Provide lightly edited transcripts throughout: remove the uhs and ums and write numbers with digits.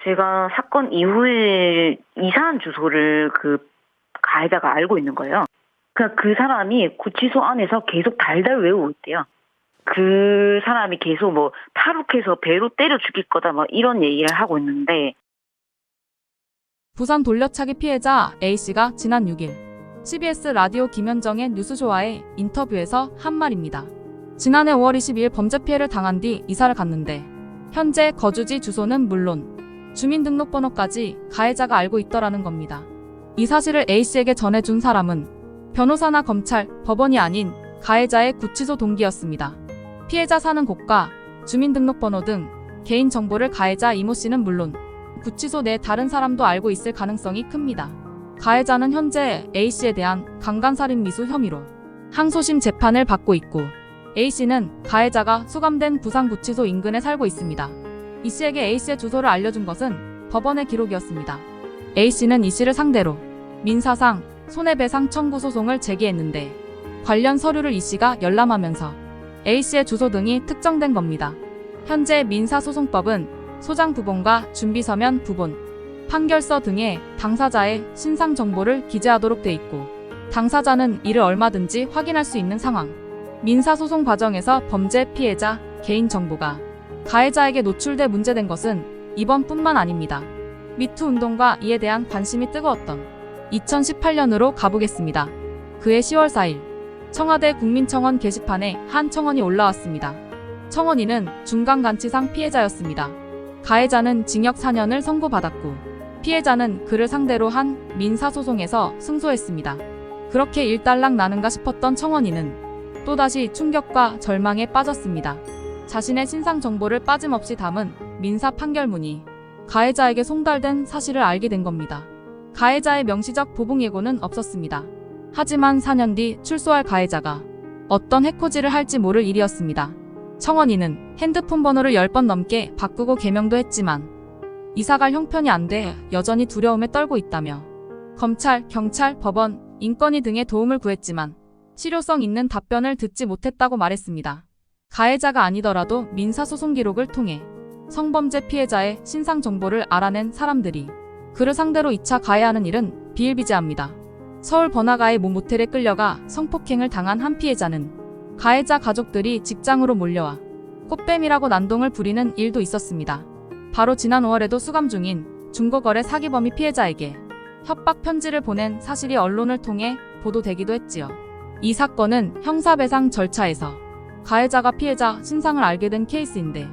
제가 사건 이후에 이사한 주소를 그 가해자가 알고 있는 거예요. 그러니까 그 사람이 구치소 안에서 계속 달달 외우고 있대요. 그 사람이 계속 뭐 탈옥해서 배로 때려 죽일 거다 뭐 이런 얘기를 하고 있는데, 부산 돌려차기 피해자 A씨가 지난 6일 CBS 라디오 김현정의 뉴스쇼와의 인터뷰에서 한 말입니다. 지난해 5월 22일 범죄 피해를 당한 뒤 이사를 갔는데 현재 거주지 주소는 물론 주민등록번호까지 가해자가 알고 있더라는 겁니다. 이 사실을 A씨에게 전해준 사람은 변호사나 검찰, 법원이 아닌 가해자의 구치소 동기였습니다. 피해자 사는 곳과 주민등록번호 등 개인정보를 가해자 이모씨는 물론 구치소 내 다른 사람도 알고 있을 가능성이 큽니다. 가해자는 현재 A씨에 대한 강간살인 미수 혐의로 항소심 재판을 받고 있고, A씨는 가해자가 수감된 부산구치소 인근에 살고 있습니다. 이씨에게 A씨의 주소를 알려준 것은 법원의 기록이었습니다. A씨는 이씨를 상대로 민사상 손해배상 청구 소송을 제기했는데 관련 서류를 이씨가 열람하면서 A씨의 주소 등이 특정된 겁니다. 현재 민사소송법은 소장 부본과 준비서면 부본, 판결서 등에 당사자의 신상 정보를 기재하도록 돼 있고, 당사자는 이를 얼마든지 확인할 수 있는 상황. 민사소송 과정에서 범죄 피해자 개인 정보가 가해자에게 노출돼 문제된 것은 이번뿐만 아닙니다. 미투 운동과 이에 대한 관심이 뜨거웠던 2018년으로 가보겠습니다. 그해 10월 4일 청와대 국민청원 게시판에 한 청원이 올라왔습니다. 청원인은 중간간치상 피해자였습니다. 가해자는 징역 4년을 선고받았고 피해자는 그를 상대로 한 민사소송에서 승소했습니다. 그렇게 일단락 나는가 싶었던 청원인은 또다시 충격과 절망에 빠졌습니다. 자신의 신상 정보를 빠짐없이 담은 민사 판결문이 가해자에게 송달된 사실을 알게 된 겁니다. 가해자의 명시적 보복 예고는 없었습니다. 하지만 4년 뒤 출소할 가해자가 어떤 해코지를 할지 모를 일이었습니다. 청원인은 핸드폰 번호를 10번 넘게 바꾸고 개명도 했지만 이사갈 형편이 안 돼 여전히 두려움에 떨고 있다며 검찰, 경찰, 법원, 인권위 등의 도움을 구했지만 실효성 있는 답변을 듣지 못했다고 말했습니다. 가해자가 아니더라도 민사소송 기록을 통해 성범죄 피해자의 신상 정보를 알아낸 사람들이 그를 상대로 2차 가해하는 일은 비일비재합니다. 서울 번화가의 모 모텔에 끌려가 성폭행을 당한 한 피해자는 가해자 가족들이 직장으로 몰려와 꽃뱀이라고 난동을 부리는 일도 있었습니다. 바로 지난 5월에도 수감 중인 중고거래 사기범이 피해자에게 협박 편지를 보낸 사실이 언론을 통해 보도되기도 했지요. 이 사건은 형사배상 절차에서 가해자가 피해자 신상을 알게 된 케이스인데,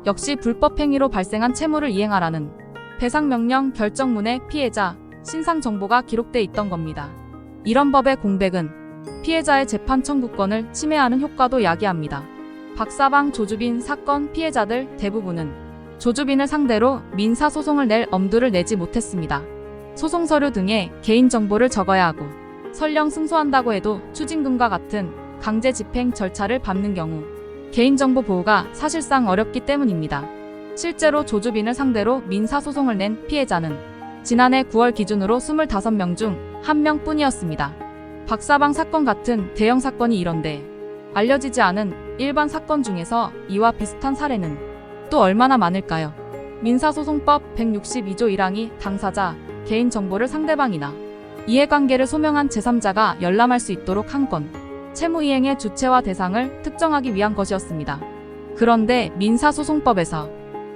역시 불법 행위로 발생한 채무를 이행하라는 배상명령 결정문에 피해자 신상 정보가 기록돼 있던 겁니다. 이런 법의 공백은 피해자의 재판 청구권을 침해하는 효과도 야기합니다. 박사방 조주빈 사건 피해자들 대부분은 조주빈을 상대로 민사소송을 낼 엄두를 내지 못했습니다. 소송 서류 등에 개인정보를 적어야 하고 설령 승소한다고 해도 추징금과 같은 강제 집행 절차를 밟는 경우 개인정보 보호가 사실상 어렵기 때문입니다. 실제로 조주빈을 상대로 민사소송을 낸 피해자는 지난해 9월 기준으로 25명 중 1명뿐이었습니다. 박사방 사건 같은 대형 사건이 이런데 알려지지 않은 일반 사건 중에서 이와 비슷한 사례는 또 얼마나 많을까요? 민사소송법 162조 1항이 당사자 개인정보를 상대방이나 이해관계를 소명한 제3자가 열람할 수 있도록 한 건 채무이행의 주체와 대상을 특정하기 위한 것이었습니다. 그런데 민사소송법에서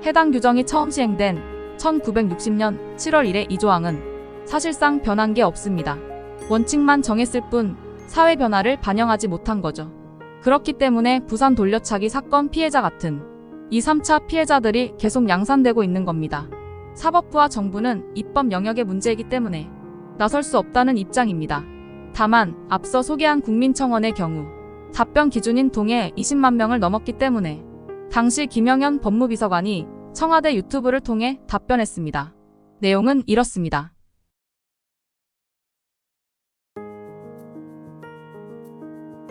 해당 규정이 처음 시행된 1960년 7월 1일 이 조항은 사실상 변한 게 없습니다. 원칙만 정했을 뿐 사회 변화를 반영하지 못한 거죠. 그렇기 때문에 부산 돌려차기 사건 피해자 같은 2, 3차 피해자들이 계속 양산되고 있는 겁니다. 사법부와 정부는 입법 영역의 문제이기 때문에 나설 수 없다는 입장입니다. 다만 앞서 소개한 국민청원의 경우 답변 기준인 동해 20만 명을 넘었기 때문에 당시 김영현 법무비서관이 청와대 유튜브를 통해 답변했습니다. 내용은 이렇습니다.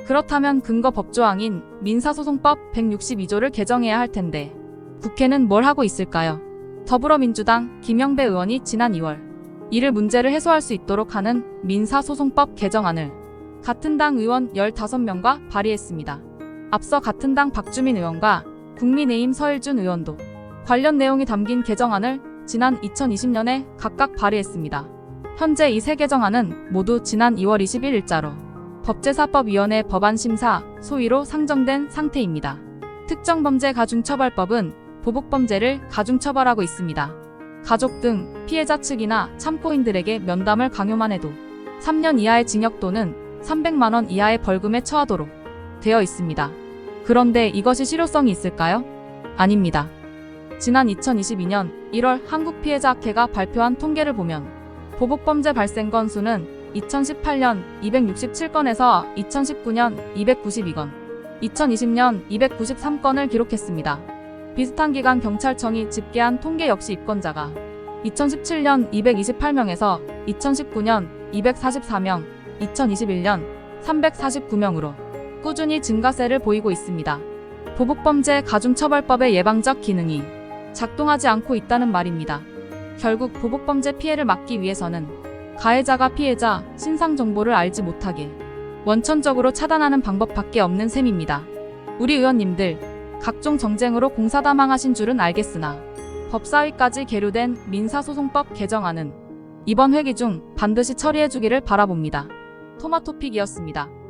그렇다면 근거 법조항인 민사소송법 162조를 개정해야 할 텐데 국회는 뭘 하고 있을까요? 더불어민주당 김영배 의원이 지난 2월 이를 문제를 해소할 수 있도록 하는 민사소송법 개정안을 같은 당 의원 15명과 발의했습니다. 앞서 같은 당 박주민 의원과 국민의힘 서일준 의원도 관련 내용이 담긴 개정안을 지난 2020년에 각각 발의했습니다. 현재 이 세 개정안은 모두 지난 2월 20일 일자로 법제사법위원회 법안심사 소위로 상정된 상태입니다. 특정범죄 가중처벌법은 보복범죄를 가중처벌하고 있습니다. 가족 등 피해자 측이나 참고인들에게 면담을 강요만 해도 3년 이하의 징역 또는 300만 원 이하의 벌금에 처하도록 되어 있습니다. 그런데 이것이 실효성이 있을까요? 아닙니다. 지난 2022년 1월 한국피해자학회가 발표한 통계를 보면 보복범죄 발생 건수는 2018년 267건에서 2019년 292건, 2020년 293건을 기록했습니다. 비슷한 기간 경찰청이 집계한 통계 역시 입건자가 2017년 228명에서 2019년 244명, 2021년 349명으로 꾸준히 증가세를 보이고 있습니다. 보복범죄 가중처벌법의 예방적 기능이 작동하지 않고 있다는 말입니다. 결국 보복범죄 피해를 막기 위해서는 가해자가 피해자 신상 정보를 알지 못하게 원천적으로 차단하는 방법밖에 없는 셈입니다. 우리 의원님들, 각종 정쟁으로 공사다망하신 줄은 알겠으나 법사위까지 계류된 민사소송법 개정안은 이번 회기 중 반드시 처리해주기를 바라봅니다. 토마토픽이었습니다.